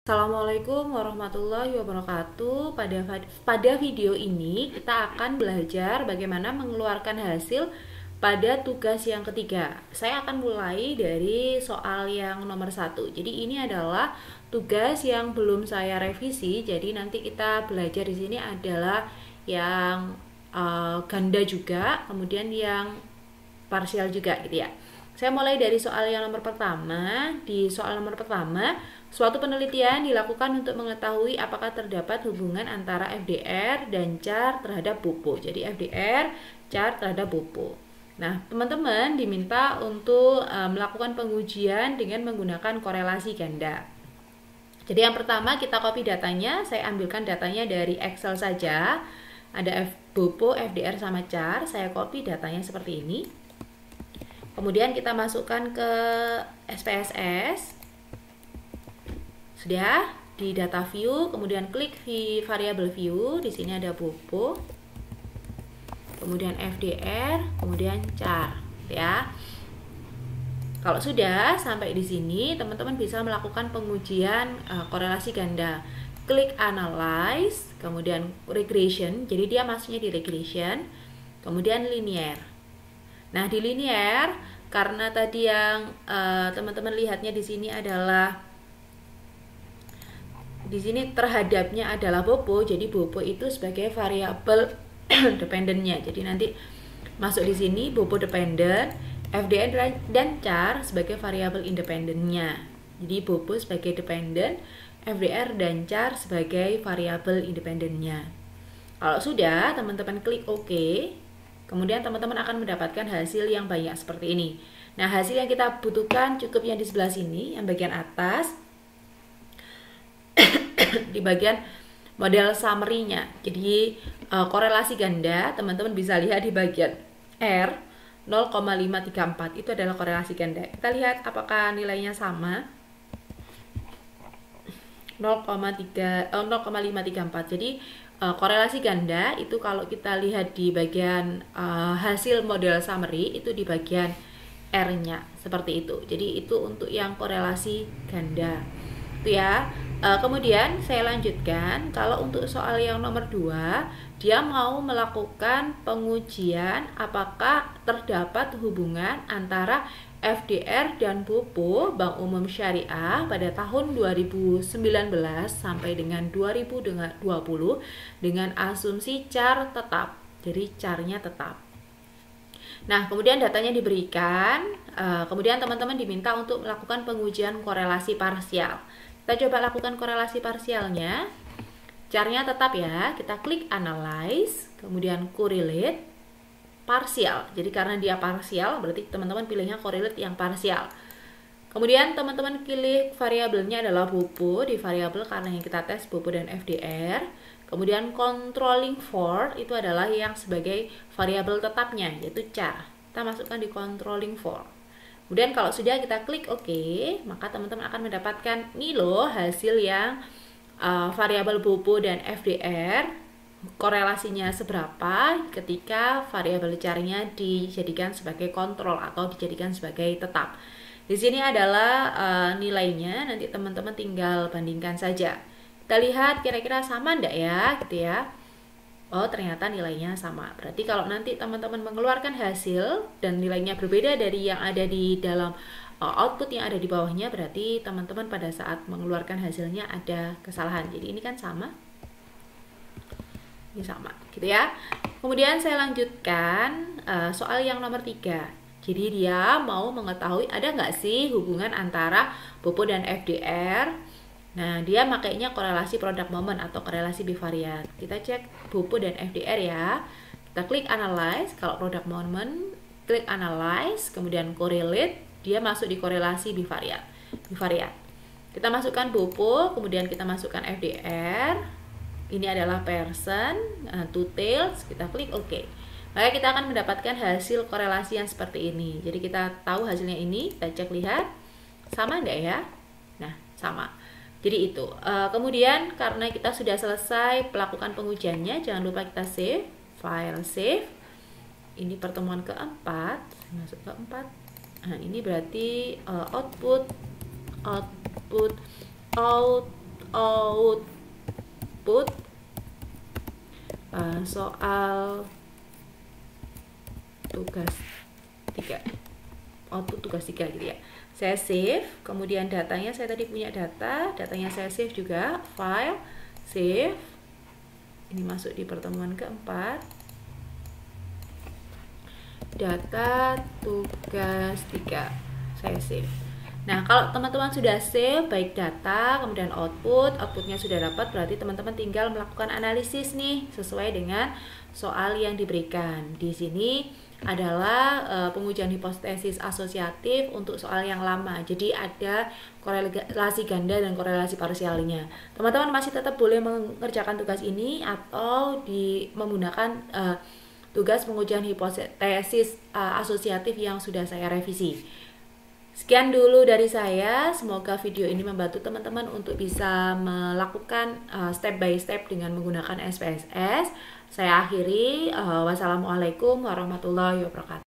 Assalamualaikum warahmatullahi wabarakatuh. Pada video ini kita akan belajar bagaimana mengeluarkan hasil pada tugas yang ketiga. Saya akan mulai dari soal yang nomor 1. Jadi ini adalah tugas yang belum saya revisi. Jadi nanti kita belajar di sini adalah yang ganda juga, kemudian yang parsial juga gitu ya. Saya mulai dari soal yang nomor pertama. Di soal nomor pertama, suatu penelitian dilakukan untuk mengetahui apakah terdapat hubungan antara FDR dan CHAR terhadap pupo. Jadi FDR, CHAR terhadap pupo. Nah, teman-teman diminta untuk melakukan pengujian dengan menggunakan korelasi ganda. Jadi yang pertama kita copy datanya, saya ambilkan datanya dari Excel saja. Ada pupo, FDR sama CHAR, saya copy datanya seperti ini. Kemudian kita masukkan ke SPSS. Sudah di data view, kemudian klik variable view. Di sini ada pupo, kemudian FDR, kemudian CHAR, ya. Kalau sudah sampai di sini, teman-teman bisa melakukan pengujian korelasi ganda. Klik analyze, kemudian regression. Jadi dia masuknya di regression, kemudian linear. Nah, di linear karena tadi yang teman-teman lihatnya di sini adalah terhadapnya adalah pupo, jadi pupo itu sebagai variabel dependennya. Jadi nanti masuk di sini pupo dependent, FDR dan CHAR sebagai variabel independennya. Jadi pupo sebagai dependent, FDR dan CHAR sebagai variabel independennya. Kalau sudah, teman-teman klik OK. Kemudian teman-teman akan mendapatkan hasil yang banyak seperti ini. Nah, hasil yang kita butuhkan cukup yang di sebelah sini, yang bagian atas. Di bagian model summary-nya. Jadi korelasi ganda teman-teman bisa lihat di bagian R 0,534 itu adalah korelasi ganda. Kita lihat apakah nilainya sama. 0,534. Jadi korelasi ganda itu kalau kita lihat di bagian hasil model summary itu di bagian R-nya seperti itu. Jadi itu untuk yang korelasi ganda. Itu ya. Kemudian saya lanjutkan, kalau untuk soal yang nomor 2, dia mau melakukan pengujian apakah terdapat hubungan antara FDR dan pupo Bank Umum Syariah pada tahun 2019 sampai dengan 2020 dengan asumsi CHAR tetap. Jadi CHAR-nya tetap. Nah, kemudian datanya diberikan, kemudian teman-teman diminta untuk melakukan pengujian korelasi parsial. Kita coba lakukan korelasi parsialnya. CHAR-nya tetap ya. Kita klik analyze, kemudian correlate parsial. Jadi karena dia parsial, berarti teman-teman pilihnya correlate yang parsial. Kemudian teman-teman pilih variabelnya adalah pupo di variabel karena yang kita tes pupo dan FDR. Kemudian controlling for itu adalah yang sebagai variabel tetapnya, yaitu CHAR. Kita masukkan di controlling for. Kemudian kalau sudah kita klik OK, maka teman-teman akan mendapatkan nih loh hasil yang variabel pupo dan FDR korelasinya seberapa ketika variabel CHAR-nya dijadikan sebagai kontrol atau dijadikan sebagai tetap. Di sini adalah nilainya, nanti teman-teman tinggal bandingkan saja. Kita lihat kira-kira sama enggak ya, gitu ya. Oh, ternyata nilainya sama. Berarti kalau nanti teman-teman mengeluarkan hasil dan nilainya berbeda dari yang ada di dalam output yang ada di bawahnya, berarti teman-teman pada saat mengeluarkan hasilnya ada kesalahan. Jadi ini kan sama. Ini sama, gitu ya. Kemudian saya lanjutkan soal yang nomor 3. Jadi dia mau mengetahui ada nggak sih hubungan antara pupo dan FDR. Nah, dia makainya korelasi produk moment atau korelasi bivariat. Kita cek pupo dan FDR ya. Kita klik analyze, kalau produk moment, klik analyze, kemudian correlate, dia masuk di korelasi bivariat. Kita masukkan pupo, kemudian kita masukkan FDR. Ini adalah person, details, kita klik OK. Maka kita akan mendapatkan hasil korelasi yang seperti ini. Jadi kita tahu hasilnya ini, kita cek lihat. Sama enggak ya? Nah, sama. Jadi itu. Kemudian karena kita sudah selesai melakukan pengujiannya, jangan lupa kita save, file save. Ini pertemuan keempat, masuk keempat. Nah, ini berarti output output soal tugas 3, output tugas 3 gitu ya. Saya save, kemudian datanya saya tadi punya datanya saya save juga, file, save. Ini masuk di pertemuan keempat. Data tugas 3, saya save. Nah, kalau teman-teman sudah save baik data, kemudian outputnya sudah dapat, berarti teman-teman tinggal melakukan analisis nih sesuai dengan soal yang diberikan. Di sini adalah pengujian hipotesis asosiatif untuk soal yang lama. Jadi ada korelasi ganda dan korelasi parsialnya. Teman-teman masih tetap boleh mengerjakan tugas ini atau menggunakan tugas pengujian hipotesis asosiatif yang sudah saya revisi. Sekian dulu dari saya, semoga video ini membantu teman-teman untuk bisa melakukan step by step dengan menggunakan SPSS. Saya akhiri, wassalamualaikum warahmatullahi wabarakatuh.